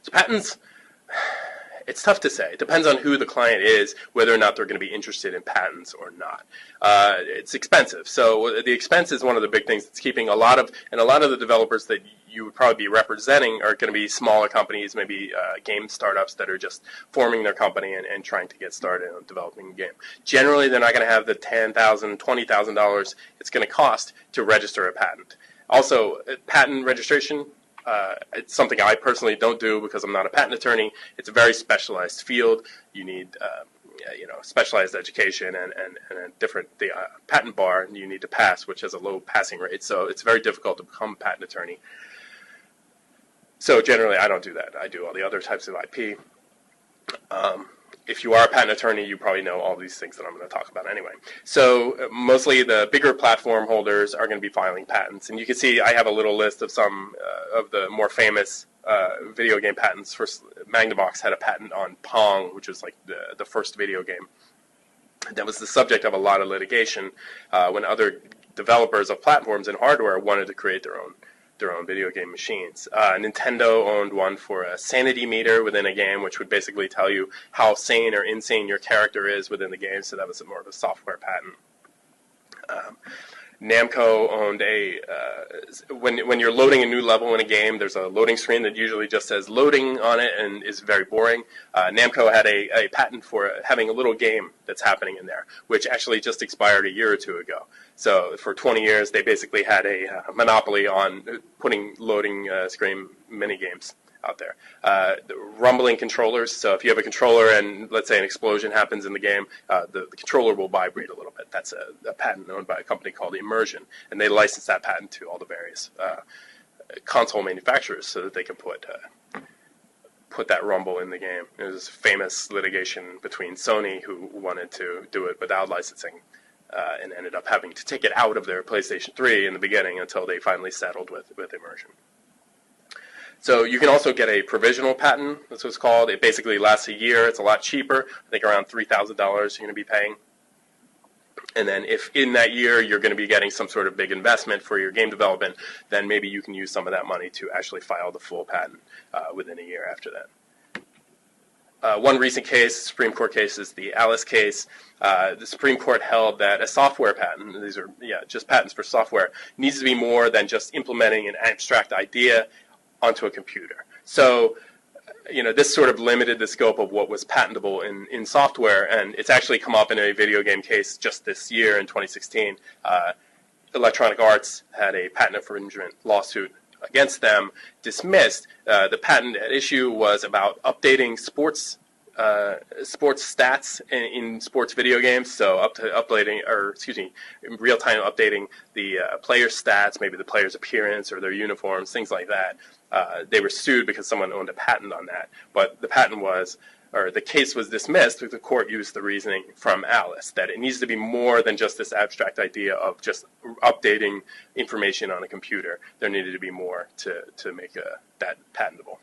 So patents, it's tough to say. It depends on who the client is, whether or not they're going to be interested in patents or not. It's expensive. So the expense is one of the big things that's keeping a lot of the developers that you would probably be representing are going to be smaller companies, maybe game startups that are just forming their company and trying to get started on developing a game. Generally, they're not going to have the $10,000, $20,000 it's going to cost to register a patent. Also, patent registration, it's something I personally don't do because I'm not a patent attorney. It's a very specialized field. You need specialized education and a different patent bar you need to pass, which has a low passing rate. So it's very difficult to become a patent attorney. So generally, I don't do that. I do all the other types of IP. If you are a patent attorney, you probably know all these things that I'm going to talk about anyway. So mostly the bigger platform holders are going to be filing patents. And you can see I have a little list of some of the more famous video game patents. First, Magnavox had a patent on Pong, which was like the first video game. That was the subject of a lot of litigation when other developers of platforms and hardware wanted to create their own video game machines. Nintendo owned one for a sanity meter within a game, which would basically tell you how sane or insane your character is within the game, so that was more of a software patent. Namco owned when you're loading a new level in a game, there's a loading screen that usually just says loading on it and is very boring. Namco had a patent for having a little game that's happening in there, which actually just expired a year or two ago. So for 20 years, they basically had a monopoly on putting loading screen mini games out there. The rumbling controllers, so if you have a controller and let's say an explosion happens in the game, the controller will vibrate a little bit. That's a patent owned by a company called Immersion, and they license that patent to all the various console manufacturers so that they can put that rumble in the game. There's famous litigation between Sony, who wanted to do it without licensing, and ended up having to take it out of their PlayStation 3 in the beginning until they finally settled with Immersion. So you can also get a provisional patent, that's what it's called. It basically lasts a year. It's a lot cheaper. I think around $3,000 you're going to be paying. And then if in that year you're going to be getting some sort of big investment for your game development, then maybe you can use some of that money to actually file the full patent within a year after that. One recent case, Supreme Court case, is the Alice case. The Supreme Court held that a software patent, these are just patents for software, needs to be more than just implementing an abstract idea onto a computer. So, this sort of limited the scope of what was patentable in software, and it's actually come up in a video game case just this year in 2016. Electronic Arts had a patent infringement lawsuit against them, dismissed. The patent at issue was about updating sports stats in sports video games, so in real time updating the player stats, maybe the player's appearance or their uniforms, things like that. They were sued because someone owned a patent on that, but the case was dismissed because the court used the reasoning from Alice that it needs to be more than just this abstract idea of just updating information on a computer. There needed to be more to make that patentable.